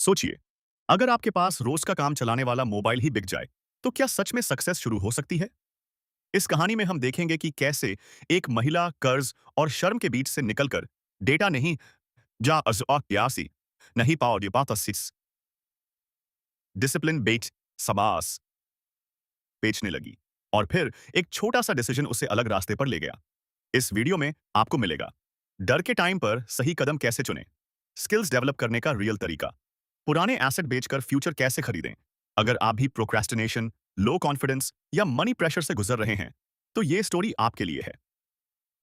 सोचिए, अगर आपके पास रोज का काम चलाने वाला मोबाइल ही बिक जाए, तो क्या सच में सक्सेस शुरू हो सकती है? इस कहानी में हम देखेंगे कि कैसे एक महिला कर्ज और शर्म के बीच से निकलकर डेटा नहीं जा अज़ नहीं पाओ डिसिप्लिन बेच सबास बेचने लगी और फिर एक छोटा सा डिसीजन उसे अलग रास्ते पर ले गया। इस वीडियो में आपको मिलेगा डर के टाइम पर सही कदम कैसे चुनें, स्किल्स डेवलप करने का रियल तरीका, पुराने एसेट बेचकर फ्यूचर कैसे खरीदें। अगर आप भी प्रोक्रेस्टिनेशन, लो कॉन्फिडेंस या मनी प्रेशर से गुजर रहे हैं, तो ये स्टोरी आपके लिए है।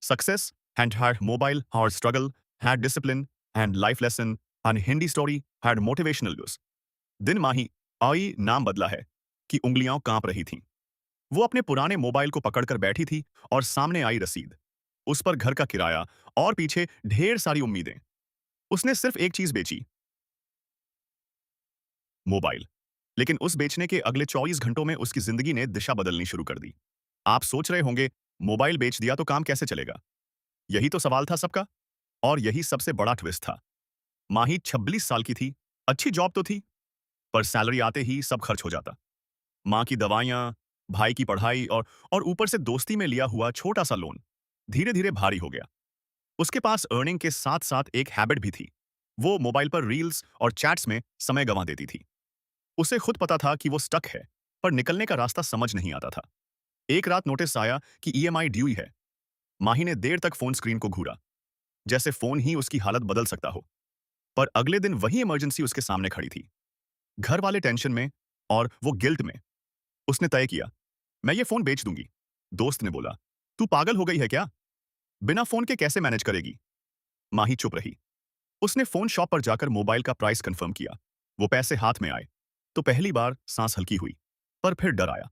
Success and her mobile, her struggle, her discipline and life lesson and Hindi story had motivational use। दिन माही आई नाम बदला है कि उंगलियां कांप रही थीं। वो अपने पुराने मोबाइल को पकड़कर बैठी थी और सामने आई रसीद, उस पर घर का किराया और पीछे ढेर सारी उम्मीदें। उसने सिर्फ एक चीज बेची, मोबाइल। लेकिन उस बेचने के अगले 24 घंटों में उसकी जिंदगी ने दिशा बदलनी शुरू कर दी। आप सोच रहे होंगे, मोबाइल बेच दिया तो काम कैसे चलेगा? यही तो सवाल था सबका, और यही सबसे बड़ा ट्विस्ट था। माही 26 साल की थी, अच्छी जॉब तो थी, पर सैलरी आते ही सब खर्च हो जाता। माँ की दवाइयाँ, भाई की पढ़ाई और ऊपर से दोस्ती में लिया हुआ छोटा सा लोन धीरे-धीरे भारी हो गया। उसके पास अर्निंग के साथ-साथ एक हैबिट भी थी। वो मोबाइल पर रील्स और चैट्स में समय गंवा देती थी। उसे खुद पता था कि वो स्टक है, पर निकलने का रास्ता समझ नहीं आता था। एक रात नोटिस आया कि ईएमआई ड्यू ही है। माही ने देर तक फोन स्क्रीन को घूरा, जैसे फोन ही उसकी हालत बदल सकता हो। पर अगले दिन वही इमरजेंसी उसके सामने खड़ी थी। घर वाले टेंशन में और वो गिल्ट में। उसने तय किया, मैं ये फोन बेच दूंगी। दोस्त ने बोला, तू पागल हो गई है क्या? बिना फोन के कैसे मैनेज करेगी? माही चुप रही। उसने फोन शॉप पर जाकर मोबाइल का प्राइस कंफर्म किया। वो पैसे हाथ में आए तो पहली बार सांस हल्की हुई, पर फिर डर आया।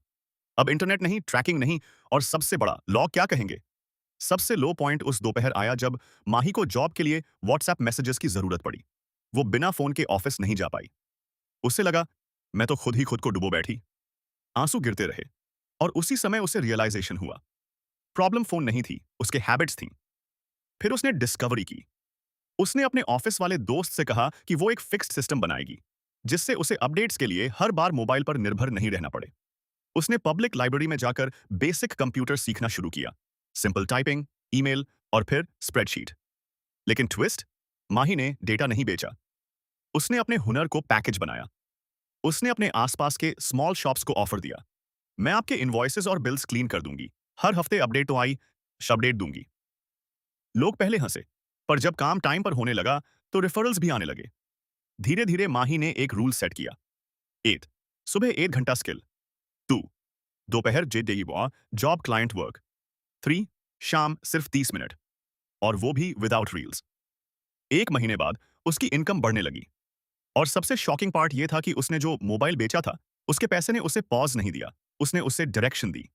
अब इंटरनेट नहीं, ट्रैकिंग नहीं, और सबसे बड़ा लॉग क्या कहेंगे? सबसे लो पॉइंट उस दोपहर आया जब माही को जॉब के लिए व्हाट्सएप मैसेजेस की जरूरत पड़ी। वो बिना फोन के ऑफिस नहीं जा पाई। उसे लगा, मैं तो खुद ही खुद को डुबो बैठी। आंसू गिरते रहे, और उसी समय उसे रियलाइजेशन हुआ, प्रॉब्लम फोन नहीं थी, उसके हैबिट्स थी। फिर उसने डिस्कवरी की। उसने अपने ऑफिस वाले दोस्त से कहा कि वो एक फिक्स्ड सिस्टम बनाएगी, जिससे उसे अपडेट्स के लिए हर बार मोबाइल पर निर्भर नहीं रहना पड़े। उसने पब्लिक लाइब्रेरी में जाकर बेसिक कंप्यूटर सीखना शुरू किया, सिंपल टाइपिंग, ईमेल और फिर स्प्रेडशीट। लेकिन ट्विस्ट, माही ने डेटा नहीं बेचा। उसने अपने हुनर को पैकेज बनाया। उसने अपने आसपास के स्मॉल शॉप्स को ऑफर दिया, मैं आपके इनवॉइसेस और बिल्स क्लीन कर दूंगी, हर हफ्ते अपडेट तो आई, अपडेट दूंगी। लोग पहले हंसे, पर जब काम टाइम पर होने लगा तो रेफरल्स भी आने लगे। धीरे धीरे माही ने एक रूल सेट किया, 8 सुबह 1 घंटा स्किल, 2 दोपहर जॉब क्लाइंट वर्क, 3 शाम सिर्फ 30 मिनट, और वो भी विदाउट रील्स। 1 महीने बाद उसकी इनकम बढ़ने लगी, और सबसे शॉकिंग पार्ट ये था कि उसने जो मोबाइल बेचा था, उसके पैसे ने उसे पॉज नहीं दिया, उसने उसे डायरेक्शन दी।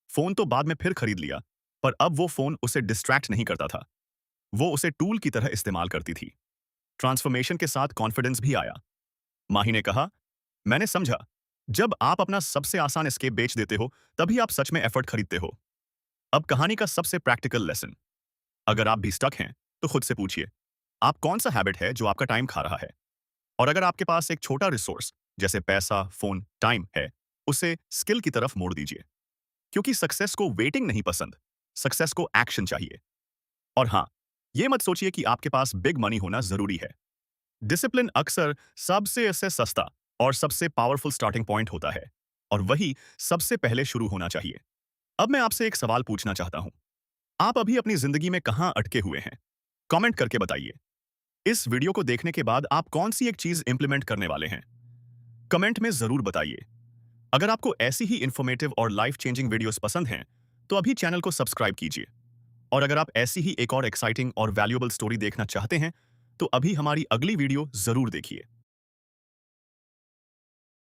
फोन तो बाद में फिर खरीद लिया, पर अब वो फोन उसे डिस्ट्रैक्ट नहीं करता था, वो उसे टूल की तरह इस्तेमाल करती थी। ट्रांसफॉर्मेशन के साथ कॉन्फिडेंस भी आया। माही ने कहा, मैंने समझा, जब आप अपना सबसे आसान एस्केप बेच देते हो, तभी आप सच में एफर्ट खरीदते हो। अब कहानी का सबसे प्रैक्टिकल लेसन, अगर आप भी स्टक हैं, तो खुद से पूछिए, आप कौन सा हैबिट है जो आपका टाइम खा रहा है? और अगर आपके पास एक छोटा रिसोर्स जैसे पैसा, फोन, टाइम है, उसे स्किल की तरफ मोड़ दीजिए। क्योंकि सक्सेस को वेटिंग नहीं पसंद, सक्सेस को एक्शन चाहिए। और हाँ, ये मत सोचिए कि आपके पास बिग मनी होना जरूरी है। डिसिप्लिन अक्सर सबसे ऐसे सस्ता और सबसे पावरफुल स्टार्टिंग पॉइंट होता है, और वही सबसे पहले शुरू होना चाहिए। अब मैं आपसे एक सवाल पूछना चाहता हूं, आप अभी अपनी जिंदगी में कहां अटके हुए हैं? कमेंट करके बताइए। इस वीडियो को देखने के बाद आप कौन सी एक चीज इंप्लीमेंट करने वाले हैं? कमेंट में जरूर बताइए। अगर आपको ऐसी ही इंफॉर्मेटिव और लाइफ चेंजिंग वीडियोस पसंद हैं, तो अभी चैनल को सब्सक्राइब कीजिए। और अगर आप ऐसी ही एक और एक्साइटिंग और वैल्यूएबल स्टोरी देखना चाहते हैं, तो अभी हमारी अगली वीडियो जरूर देखिए।